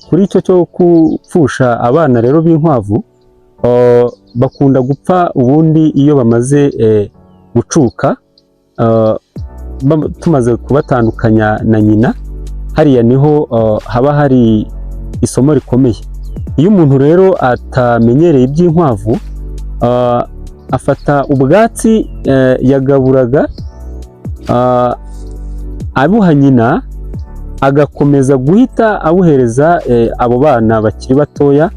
Kuri icyo cyo gupfusha abana rero b'inkwavu, bakunda gupfa ubundi iyo bamaze gucuka, tumaze kubatandukanya na nyina. Hariya niho haba hari isomo rikomeye. Iyo umuntu rero atamenyereye iby'inkwavu, afata ubwatsi yagaburaga abuha nyina, agakomeza guhita abuhereza abo bana bakiri batoya,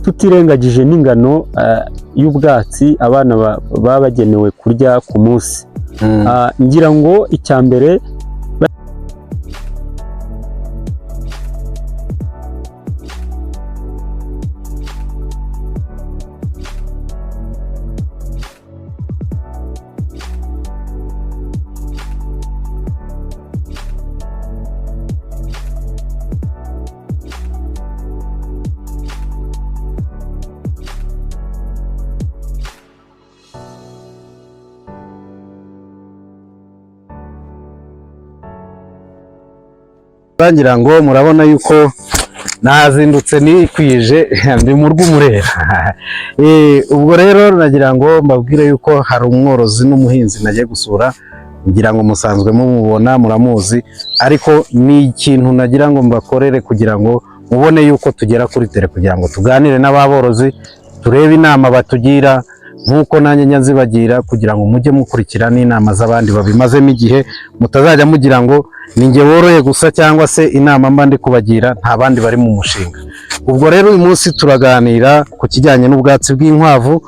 tutirengagije n'ingano y'ubwatsi abana baba bagenewe kurya ku munsi. Ngira ngo icya mbere ngira ngo murabona yuko nazindutse nikwije ndi mu rw'umurera. Ubwo rero nagira ngo mbabwire yuko hari umworozi n'umuhinzi nagiye gusura, ngira ngo musanzwe mumubona muramuzi, ariko ni ikintu nagira ngo mbakorere kugira ngo mubone yuko tugera kuri tere, kugira ngo tuganire n'ababorozi, turebe inama batugira nk'uko nanjye nzibagira, kugira ngo mujye mukurikira n'inama z'abandi babimazemo igihe, mutazajya mugira ngo ni njye woroye gusa cyangwa se inama mba ndi kubagira nta bandi bari mu mushinga. Ubwo rero uyu munsi turaganira ku kijyanye n'ubwatsi bw'inkwavu,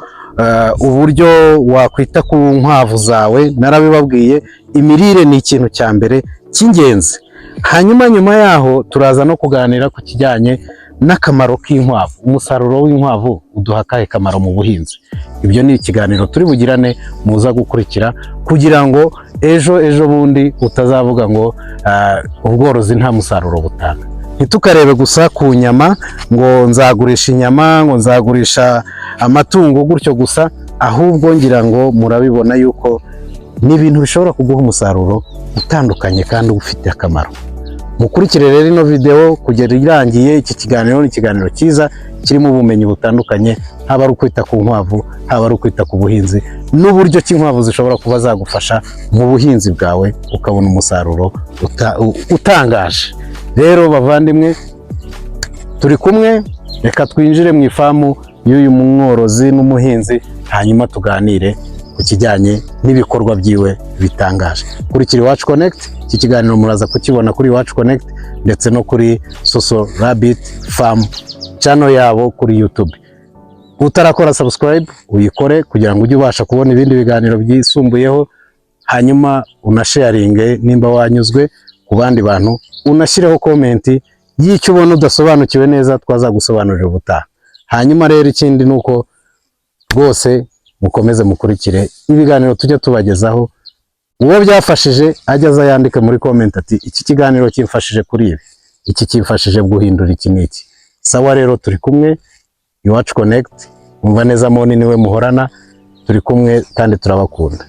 uburyo wakwita ku nkwavu zawe. Narabibabwiye, imirire ni ikintu cya mbere cy'ingenzi. Hanyuma nyuma yaho turaza no kuganira ku kijyanye n'akamaro k'inkwavu. Umusaruro w'inkwavu uduha akahe kamaro mu buhinzi? Ibyo ni ikiganiro turi bugirane, muza gukurikira, kugira ngo ejo bundi utazavuga ngo ubworozi nta musaruro butanga. Ntitukarebe gusa ku nyama ngo nzagurisha inyama, ngo nzagurisha amatungo gutyo gusa, ahubwo ngira ngo murabibona yuko ni ibintu bishobora kuguha umusaruro utandukanye kandi ufite akamaro. Mukurikire rero ino video kugera irangiye. Iki kiganiro ni ikiganiro cyiza kirimo ubumenyi butandukanye, haba ari ukwita ku nkwavu, haba ari ukwita ku buhinzi, n'uburyo ki inkwavu zishobora kuba zagufasha mu buhinzi bwawe ukabona umusaruro utangaje. Rero bavandimwe, turi kumwe, reka twinjire mu ifamu y'uyu mworozi n'umuhinzi, hanyuma tuganire ku kijyanye n'ibikorwa byiwe bitangaje. Kurikira Iwacu Connect. Iki kiganiro muraza kukibona kuri Iwacu Connect ndetse no kuri Soso Rabbit Farm channel yabo kuri YouTube. Utarakora subscribe uyikore, kugira ngo ujye ubasha kubona ibindi biganiro byisumbuyeho, hanyuma unasharinge nimba wanyuzwe ku bandi bantu, unashyireho comment y'icyo ubona udasobanukiwe neza, twazagusobanurira ubutaha. Hanyuma rero ikindi nuko rwose mukomeze mukurikire ibiganiro tujya tubagezaho. Uwo byafashije ajyaza yandika muri comment ati iki kiganiro kimfashije kuri ibi, iki kimfashije guhindura iki n'iki. Sawa rero, turi kumwe Iwacu Connect. Umva neza Moni niwe muhorana, turi kumwe kandi turabakunda.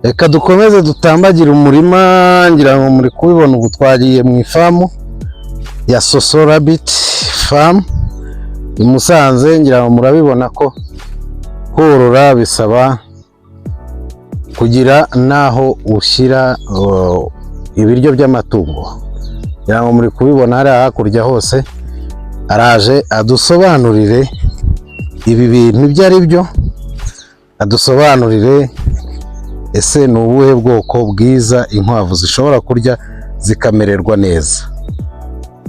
Reka dukomeze dutambagira umurima. Ngira ngo muri kubibona, ubu twagiye mu ifamu ya Soso Rabbit Farm i Musanze. Ngira ngo murabibona ko korora bisaba kugira naho ushyira ibiryo by'amatungo. Ngira ngo muri kubibona hariya hakurya hose, araje adusobanurire ibi bintu ibyo ari byo, adusobanurire ese ni ubuhe bwoko bwiza inkwavu zishobora kurya zikamererwa neza.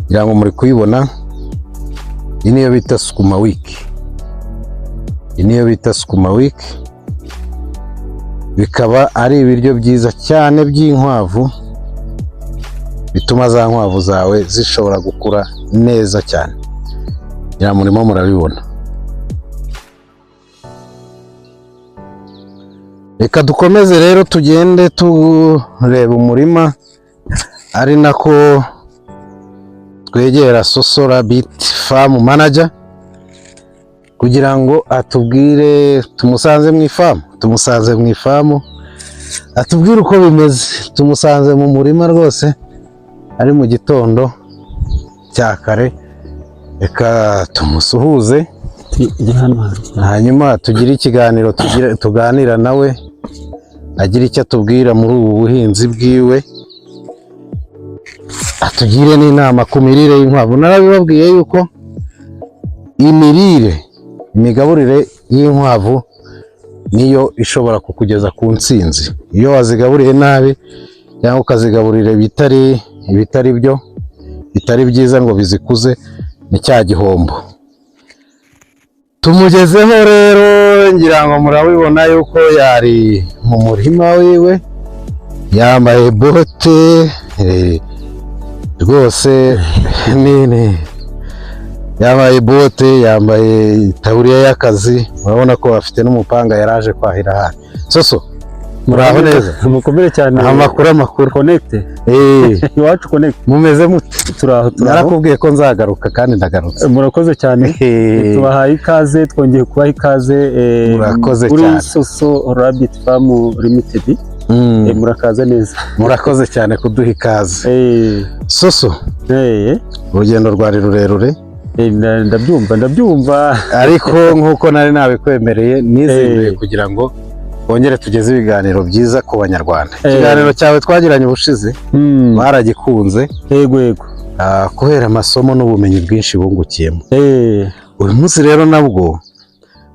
Ngira ngo muri kubibona, iyi niyo bita sukuma wiki. Iyi niyo bita sukuma wiki, bikaba ari ibiryo byiza cyane by'inkwavu, bituma za nkwavu zawe zishobora gukura neza cyane. Ngira murimo murabibona. Reka dukomeze rero tugende tureba umurima, ari nako twegera Soso Rabbit Farm Manager kugira ngo atubwire, tumusanze mu ifamu atubwire uko bimeze. Tumusanze mu murima rwose ari mu gitondo cya kare, reka tumusuhuze hanyuma tugire ikiganiro tuganira nawe, agira icyo atubwira muri ubu buhinzi bwiwe, atugire n'inama ku mirire y'inkwavu. Narabibabwiye yuko imigaburire y'inkwavu niyo ishobora kukugeza ku ntsinzi. Iyo wazigaburiye nabi cyangwa ukazigaburira bitari byiza ngo bizikuze, ni cya gihombo. Tumugezeho rero, ngira ngo murabibona yuko yari mu murima wiwe, yambaye bote rwose yambaye bote, yambaye itaburiya y'akazi, urabona ko afite n'umupanga yaraje kwahira hano. Soso, muraho neza? Mukomere cyane. Amakuru Connect. Iwacu Connect. Mumeze mute? Turaho. Narakubwiye ko nzagaruka kandi ndagarutse. Murakoze cyane. Tubahaye ikaze, twongeye kubaha ikaze murakoze kuri cyane. Soso Rabbit Farm Limited. Murakaza neza. Murakoze cyane kuduha ikaze. Soso, urugendo rwari rurerure. Ndabyumva ariko nk'uko nari nabikwemereye, nizeguye kugira ngo twongere tugeze ibiganiro byiza ku banyarwanda. Ikiganiro cyawe twagiranye ubushize baragikunze, yego kubera amasomo n'ubumenyi bwinshi bungukiyemo. Uyu munsi rero nabwo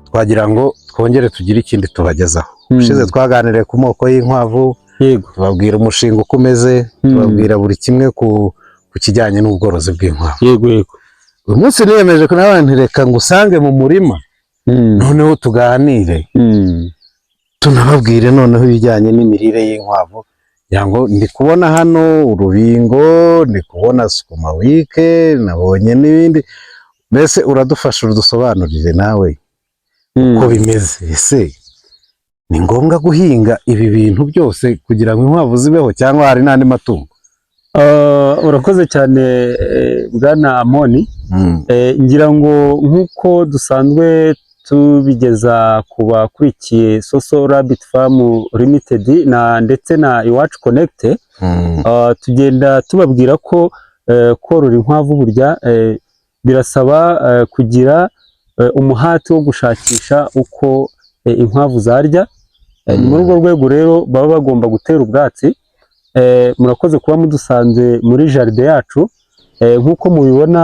twagira ngo twongere tugire ikindi tubagezaho. Ubushize twaganiriye ku moko y'inkwavu, tubabwira umushinga uko umeze, tubabwira buri kimwe ku kijyanye n'ubworozi bw'inkwavu. Yego uyu munsi niyemeje ko nawe reka ngusange mu murima, noneho tuganire, tunababwire noneho ibijyanye n'imirire y'inkwavu. Kugira ngo ndi kubona hano urubingo, ndi kubona sukuma wike, nabonye n'ibindi. Mbese uradufasha udusobanurire nawe uko bimeze. Ese ni ngombwa guhinga ibi bintu byose kugira ngo inkwavu zibeho, cyangwa hari n'andi matungo? Urakoze cyane Bwana Amoni. Ngira ngo nk'uko dusanzwe tubigeza ku bakurikiye Soso Rabbit Farm Limited ndetse na Iwacu Connect, tugenda tubabwira ko korora inkwavu burya birasaba kugira umuhati wo gushakisha uko inkwavu zarya. Ni muri urwo rwego rero baba bagomba gutera ubwatsi. Murakoze kuba mudusanze muri jaride yacu. Nk'uko mubibona,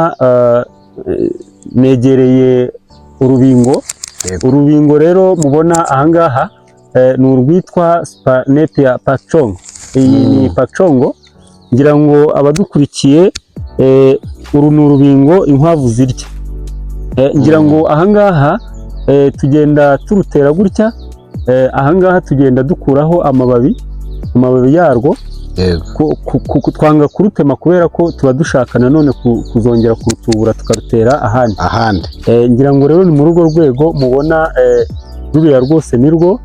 negereye urubingo rero mubona ahangaha ni urwitwa Spanepia Pacchongo. Iyi ni Pacchongo, ngira ngo abadukurikiye, uru ni urubingo inkwavu zirya. Ngira ngo ahangaha tugenda turutera gutya, ahangaha tugenda dukuraho amababi yarwo. Twanga kurutema kubera ko tuba dushaka nanone kuzongera kurutubura tukarutera ahandi. Ngira ngo rero ni muri urwo rwego mubona ruriya rwose nirwo.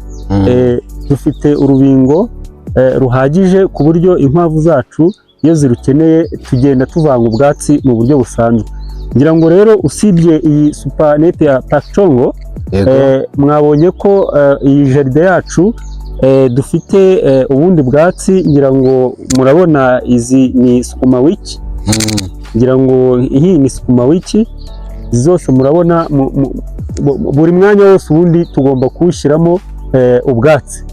Dufite urubingo ruhagije ku buryo inkwavu zacu iyo zirukeneye tugenda tuvanga ubwatsi mu buryo busanzwe. Ngira ngo rero usibye iyi Spanepia Pacchongo, mwabonye ko iyi jaride yacu dufite ubundi bwatsi. Ngira ngo murabona izi ni sukuma wiki. Ngira ngo iyi ni sukuma wiki, zose murabona buri mwanya wose ubundi tugomba kuwushyiramo ubwatsi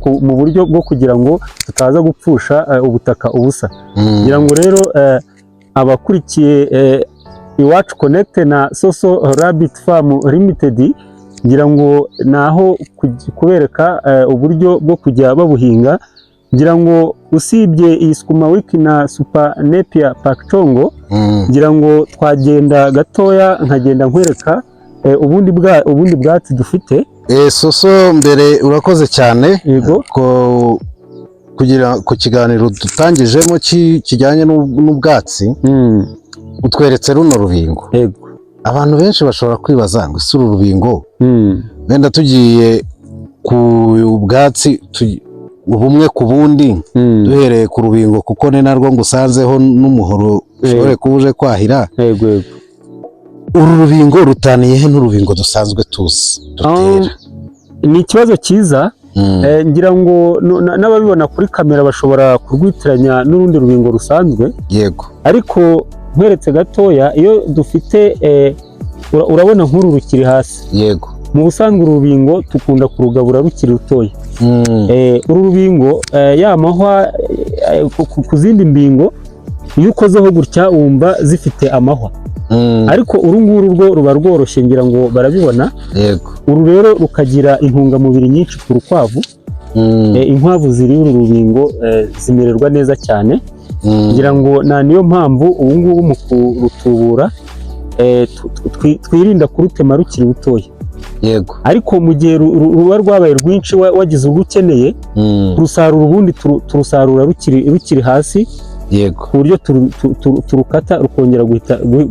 mu buryo bwo kugira ngo tutaza gupfusha ubutaka ubusa. Ngira ngo rero abakurikiye Iwacu Connect na Soso Rabbit Farm Limited, ngira ngo naho kubereka uburyo bwo kujya babuhinga. Ngira ngo usibye iyi sukuma wiki na Spanepia Pacchongo, ngira ngo twagenda gatoya nkagenda nkwereka ubundi bwatsi dufite. Soso, mbere urakoze cyane ku kiganiro dutangijemo kijyanye n'ubwatsi. Utweretse runo rubingo. Abantu benshi bashobora kwibaza ngo ese uru rubingo, wenda tugiye ku bwatsi bumwe ku bundi, duhereye ku rubingo kuko ni narwo ngusanzeho n'umuhoro ushobore kuba uje kwahira. uru rubingo rutaniye he n'urubingo dusanzwe tuzi dutera? Ni ikibazo cyiza. Ngira ngo n'ababibona kuri kamera bashobora kurwitiranya n'urundi rubingo rusanzwe. Yego. Ariko nkweretse gatoya, iyo dufite urabona nk'uru rukiri hasi. Yego. Mu busanzwe urubingo tukunda kurugabura rukiri rutoya. Uru rubingo ya mahwa ku zindi mbingo iyo ukozeho gutya wumva zifite amahwa. Ariko uru nguru rwo ruba rworoshye, ngira ngo barabibona. Yego. Uru rero rukagira intungamubiri nyinshi ku rukwavu. Inkwavu ziri uru rubingo zimererwa neza cyane. Ngira ngo niyo mpamvu ubu ngubu mu kurutubura twirinda kurutema rukiri rutoya. Yego. Ariko mu gihe ruba rwabaye rwinshi wagize urwo ukeneye, kurusarura ubundi turusarura rukiri hasi. Yego. Ku buryo turukata rukongera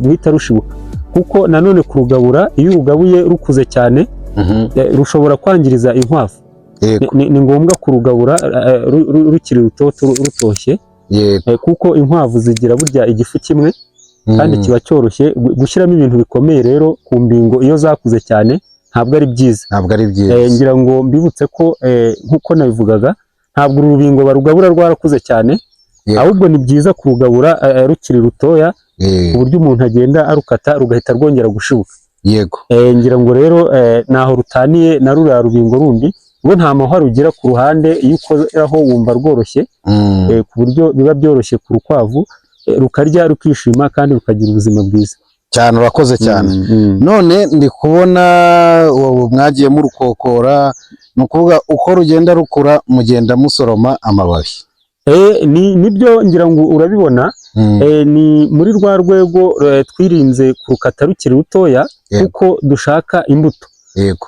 guhita rushibuka. Kuko nanone kurugabura, iyo urugabuye rukuze cyane rushobora kwangiriza inkwavu. Ni ngombwa kurugabura rukiri rutoshye. Kuko inkwavu zigira burya igifu kimwe kandi kiba cyoroshye. Gushyiramo ibintu bikomeye rero ku mbingo iyo zakuze cyane ntabwo ari byiza. Ngira ngo mbibutse ko nk'uko nabivugaga, ntabwo uru rubingo barugabura rwarakuze cyane. Ahubwo ni byiza kurugabura rukiri rutoya, ku buryo umuntu agenda arukata rugahita rwongera gushibuka. Yego. Ngira ngo rero naho rutaniye na ruriya rubingo rundi, ubwo nta mahwa rugira ku ruhande. Iyo ukoraho wumva rworoshye, ku buryo biba byoroshye ku rukwavu, rukarya rukishima kandi rukagira ubuzima bwiza cyane. Urakoze cyane. None ndi kubona mwagiye murukokora, ni ukuvuga uko rugenda rukura mugenda musoroma amababi. Nibyo, ngira ngo urabibona. Ni muri rwa rwego twirinze kurukata rukiri rutoya kuko dushaka imbuto.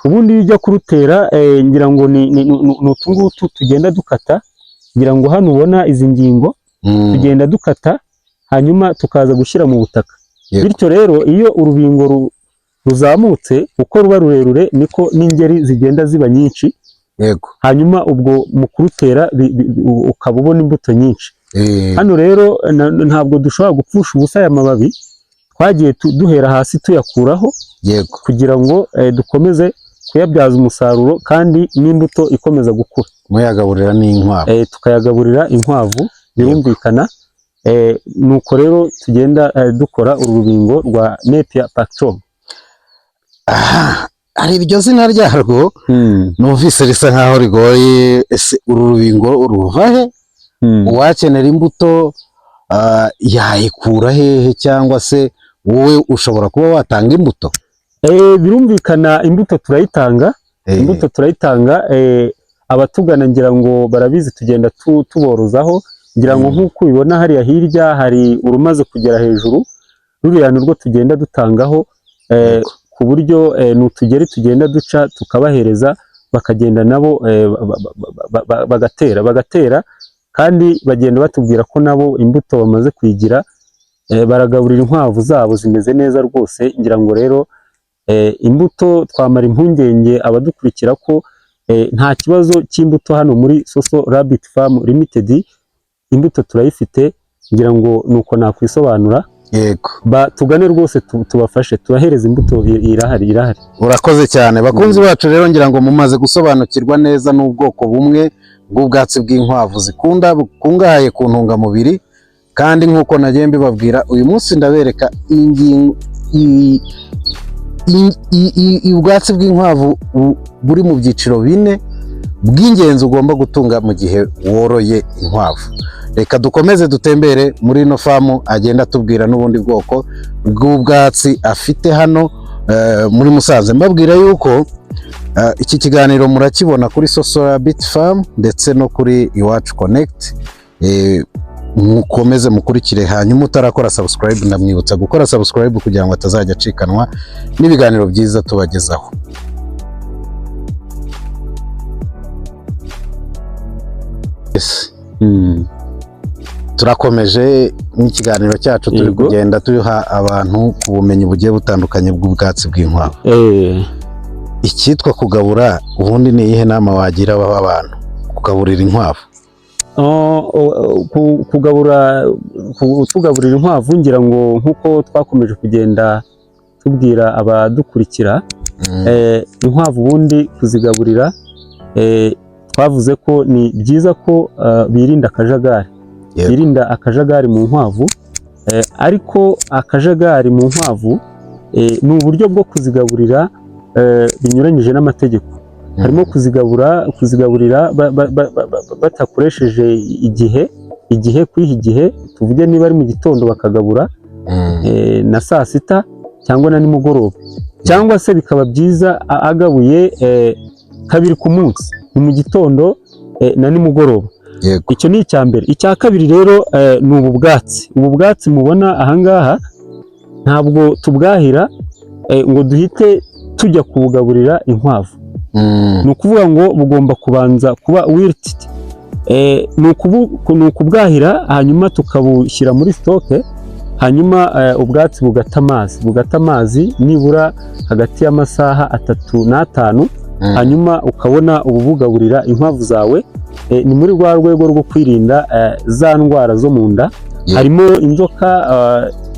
Ubundi iyo ujya kurutera, ngira ngo ni utu ngutu tugenda dukata. Ngira ngo hano ubona izi ngingo tugenda dukata, hanyuma tukaza gushyira mu butaka. Bityo rero iyo urubingo ruzamutse, uko ruba rurerure niko n'ingeri zigenda ziba nyinshi. Yego. Hanyuma ubwo mu kurutera ukaba ubona imbuto nyinshi. Hano rero ntabwo dushobora gupfusha ubusa aya mababi. Twagiye duhera hasi tuyakuraho. Yego. Kugira ngo dukomeze kuyabyaza umusaruro kandi n'imbuto ikomeza gukura. Muyagaburira n'inkwavu. Tukayagaburira inkwavu, birumvikana. Nuko rero tugenda dukora uru rubingo rwa Napier Pacchong. Hari iryo zina ryarwo numvise risa nkaho rigoye. Ese uru rubingo ruva he? Uwakenera imbuto yayikura hehe, cyangwa se wowe ushobora kuba watanga imbuto? Birumvikana, imbuto turayitanga. Imbuto turayitanga. Abatugana ngira ngo barabizi, tugenda tuborozaho. Ngira ngo nk'uko ubibona hariya hirya hari urumaze kugera hejuru, ruriya nirwo tugenda dutangaho, ku buryo n'utugeri tugenda duca tukabahereza, bakagenda nabo bagatera kandi bagenda batubwira ko nabo imbuto bamaze kuyigira. Baragaburira inkwavu zabo zimeze neza rwose. Ngira ngo rero imbuto twamara impungenge abadukurikira ko nta kibazo cy'imbuto hano muri Soso Rabbit Farm Limited. Imbuto turayifite, ngira ngo nuko nakwisobanura. Yego. Tugane rwose tubafashe, tubahereza imbuto irahari. Urakoze cyane bakunzi bacu. Rero ngira ngo mumaze gusobanukirwa neza n'ubwoko bumwe bw'ubwatsi bw'inkwavu bukungahaye ku ntungamubiri. Kandi nk'uko nagiye mbibabwira, uyu munsi ndabereka ubwatsi bw'inkwavu buri mu byiciro 4 bw'ingenzi ugomba gutunga mu gihe woroye inkwavu. Reka dukomeze dutembere muri ino famu, agenda atubwira n'ubundi bwoko bw'ubwatsi afite hano muri Musanze. Mbabwira yuko iki kiganiro murakibona kuri Soso Rabbit Farm ndetse no kuri Iwacu Connect. Mukomeze mukurikire, hanyuma utarakora subscribe ndamwibutsa gukora subscribe kugira ngo atazajya acikanwa n'ibiganiro byiza tubagezaho. Turakomeje n'ikiganiro cyacu, turi kugenda tuha abantu ku bumenyi bugiye butandukanye bw'ubwatsi bw'inkwavu. Icyitwa kugabura, ubundi ni iyihe nama wagira aba bantu kugaburira inkwavu? Tugaburira inkwavu, ngira ngo nk'uko twakomeje kugenda tubwira abadukurikira, inkwavu ubundi kuzigaburira twavuze ko ni byiza ko birinda akajagari, birinda akajagari mu nkwavu, ariko akajagari mu nkwavu ni uburyo bwo kuzigaburira binyuranyije n'amategeko. Harimo kuzigaburira batakoresheje igihe, kwiha igihe, tuvuge niba ari mu gitondo bakagabura na saa sita cyangwa na nimugoroba, cyangwa se bikaba byiza agabuye kabiri ku munsi, ni mu gitondo na nimugoroba. Icyo ni icya mbere. Icya kabiri rero ni ubu bwatsi mubona ahangaha ntabwo tubwahira ngo duhite tujya kubugaburira inkwavu. Ni ukuvuga ngo bugomba kubanza kuba wilted, ni ukubwahira hanyuma tukabushyira muri stoke, hanyuma ubwatsi bugata amazi nibura hagati y'amasaha 3 n'5, hanyuma ukabona ubugaburira inkwavu zawe. Ni muri rwa rwego rwo kwirinda za ndwara zo mu nda, harimo inzoka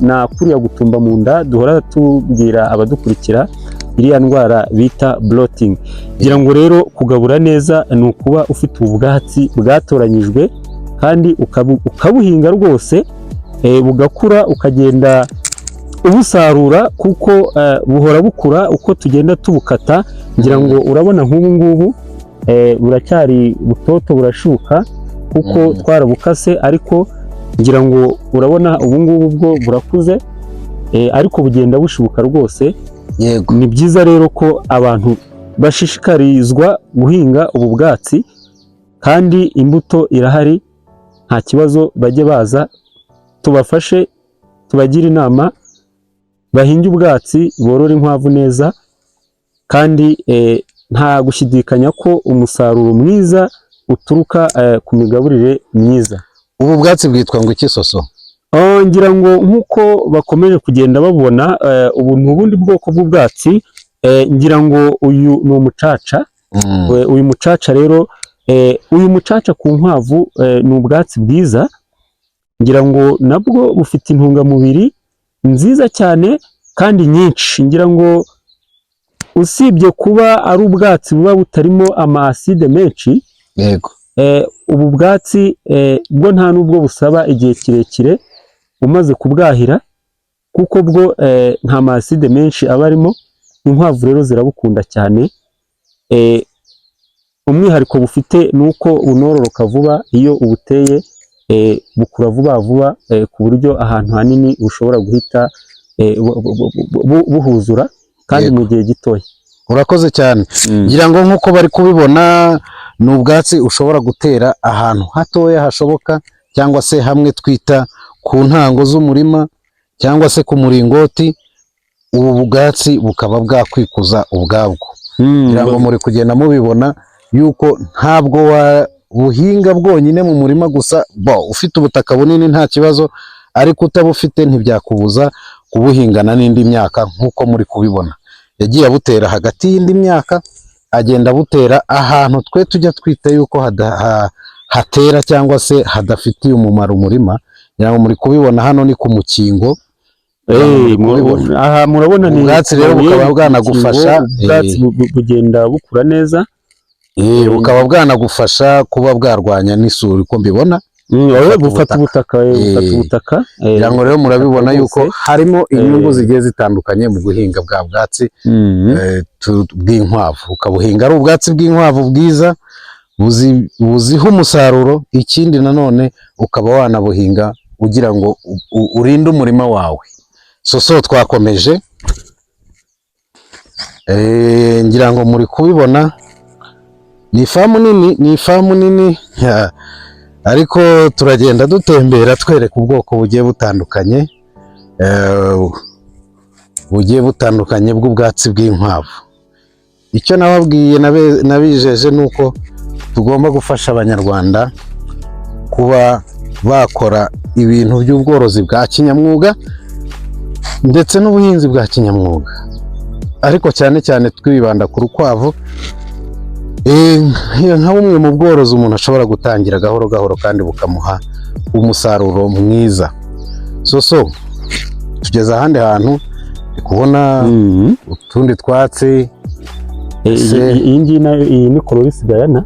na kuriya gutumba mu nda duhora tubwira abadukurikira, iriya ndwara bita bloating. Kugira ngo rero kugabura neza ni ukuba ufite ubwatsi bwatoranyijwe kandi ukabuhinga rwose, bugakura ukagenda ubusarura, kuko buhora bukura uko tugenda tubukata. Ngira ngo urabona nk'ubu ngubu buracyari butoto, burashuka kuko twarabukase, ariko ngira ngo urabona ubu ngubu bwo burakuze, ariko bugenda bushibuka rwose. Ni byiza rero ko abantu bashishikarizwa guhinga ubu bwatsi, kandi imbuto irahari, nta kibazo, bajye baza tubafashe, tubagire inama, bahinge ubwatsi, borore inkwavu neza, kandi nta gushidikanya ko umusaruro mwiza uturuka ku migaburire myiza. Ubu bwatsi bwitwa ngo iki Soso? Ngira ngo nk'uko bakomeje kugenda babona, ubu ni ubundi bwoko bw'ubwatsi. Ngira ngo uyu ni umucaca. Uyu mucaca rero, uyu mucaca ku nkwavu ni ubwatsi bwiza, ngira ngo nabwo bufite intungamubiri nziza cyane kandi nyinshi. Ngira ngo usibye kuba ari ubwatsi buba butarimo ama-acide menshi, ubu bwatsi bwo nta nubwo busaba igihe kirekire umaze kubwahira, kuko bwo nta ma-acide menshi aba arimo. Inkwavu rero zirabukunda cyane. Umwihariko bufite ni uko bunororoka vuba, iyo ubuteye bukura vuba ku buryo ahantu hanini bushobora guhita buhuzura kandi mu gihe gitoya. Urakoze cyane. Ngira ngo nk'uko bari kubibona, ni ubwatsi ushobora gutera ahantu hatoya hashoboka, cyangwa se hamwe twita ku ntango z'umurima, cyangwa se ku muringoti. Ubu bwatsi bukaba bwakwikuza ubwabwo. Ngira ngo muri kugenda mubibona yuko ntabwo wabuhinga bwonyine mu murima gusa. Ufite ubutaka bunini nta kibazo, ariko utabufite ntibyakubuza kubuhingana n'indi myaka. Nk'uko muri kubibona, yagiye abutera hagati y'indi myaka, agenda abutera ahantu twe tujya twita yuko hatera cyangwa se hadafitiye umumaro umurima. Ngira ngo muri kubibona hano ni ku mukingo. Aha murabona ni ubwatsi rero bukaba bwanagufasha, ubwatsi bugenda bukura neza, bukaba bwanagufasha kuba bwarwanya n'isuri, uko mbibona. Bufata ubutaka. Ngira ngo rero murabibona yuko harimo inyungu zigiye zitandukanye mu guhinga bwa bwatsi bw'inkwavu. Ukabuhinga ari ubwatsi bw'inkwavu bwiza buziha umusaruro. Ikindi nanone ukaba wanabuhinga ugira ngo urinde umurima wawe. Soso, twakomeje. Ngira ngo muri kubibona, ni ifamu nini, ariko turagenda dutembera twereka ubwoko bugiye butandukanye bw'ubwatsi bw'inkwavu. Icyo nababwiye nabijeje ni uko tugomba gufasha abanyarwanda kuba bakora ibintu by'ubworozi bwa kinyamwuga ndetse n'ubuhinzi bwa kinyamwuga, ariko cyane cyane twibanda ku rukwavu. Nka bumwe mu bworozi umuntu ashobora gutangira gahoro gahoro kandi bukamuha umusaruro mwiza. Soso, tugeze ahandi hantu ndi kubona utundi twatsi. Iyi ngiyi ni Coloris Guyana,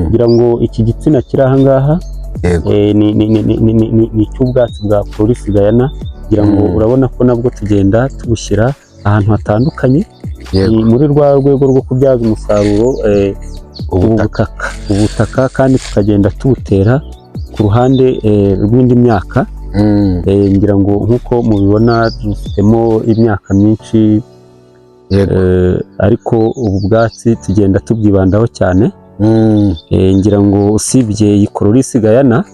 kugira ngo iki gitsina kiri aha ngaha ni icy'ubwatsi bwa Coloris Guyana, kugira ngo urabona ko nabwo tugenda tubushyira ahantu hatandukanye muri rwa rwego rwo kubyaza umusaruro ubutaka, kandi tukagenda tubutera ku ruhande rw'indi myaka. Ngira ngo nk'uko mubibona dufitemo imyaka myinshi, ariko ubu bwatsi tugenda tubwibandaho cyane. Ngira ngo usibye iyi Coloris Guyana,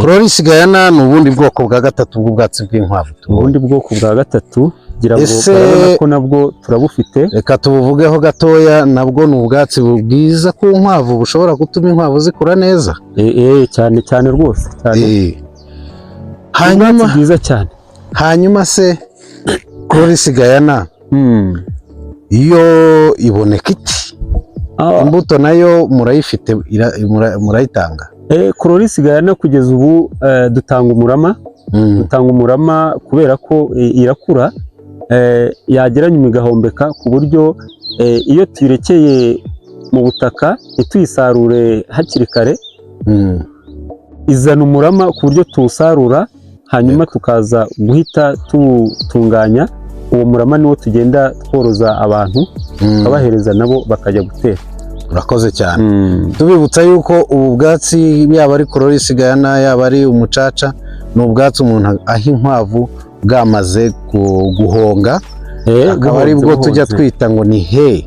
Coloris Guyana ni ubundi bwoko bwa gatatu bw'ubwatsi bw'inkwavu. ubundi bwoko bwa gatatu, ngira ngo urabona ko nabwo turabufite. Reka tubuvugeho gatoya. Nabwo ni ubwatsi bwiza ku nkwavu, bushobora gutuma inkwavu zikura neza cyane cyane rwose cyane. Hanyuma bwiza cyane. Hanyuma se Coloris Guyana iyo iboneka iti, imbuto nayo murayifite, murayitanga? Coloris Guyana kugeza ubu dutanga umurama, kubera ko irakura, yageranya imigahombeka, ku buryo iyo tuyirekeye mu butaka ntituyisarure hakiri kare, izana umurama ku buryo tuwusarura, hanyuma tukaza guhita tuwutunganya. Uwo murama niwo tugenda tworoza abantu, tukabahereza nabo bakajya gutera. Urakoze cyane. Tubibutsa yuko ubu bwatsi, yaba ari Coloris Guyana yaba ari umucaca, ni ubwatsi umuntu aha inkwavu bwamaze guhonga, akaba ari bwo tujya twita ngo ni hey.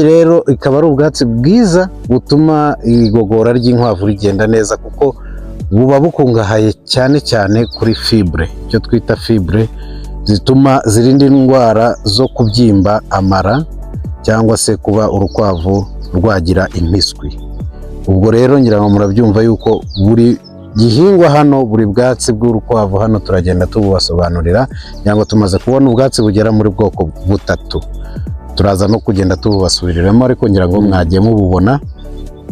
Rero ikaba ari ubwatsi bwiza butuma igogora ry'inkwavu rigenda neza, kuko buba bukungahaye cyane cyane kuri fibre, icyo twita fibre, zituma zirinda indwara zo kubyimba amara cyangwa se kuba urukwavu rwagira impiswi. Ubwo rero ngira ngo murabyumva yuko buri gihingwa hano, buri bwatsi bw'urukwavu hano turagenda tububasobanurira, cyangwa tumaze kubona ubwatsi bugera muri bwoko butatu, turaza no kugenda tububasubiriramo, ariko ngira ngo mwagiye mububona.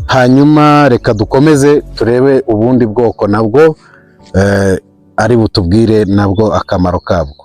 Hanyuma reka dukomeze turebe ubundi bwoko nabwo ari butubwire nabwo akamaro kabwo.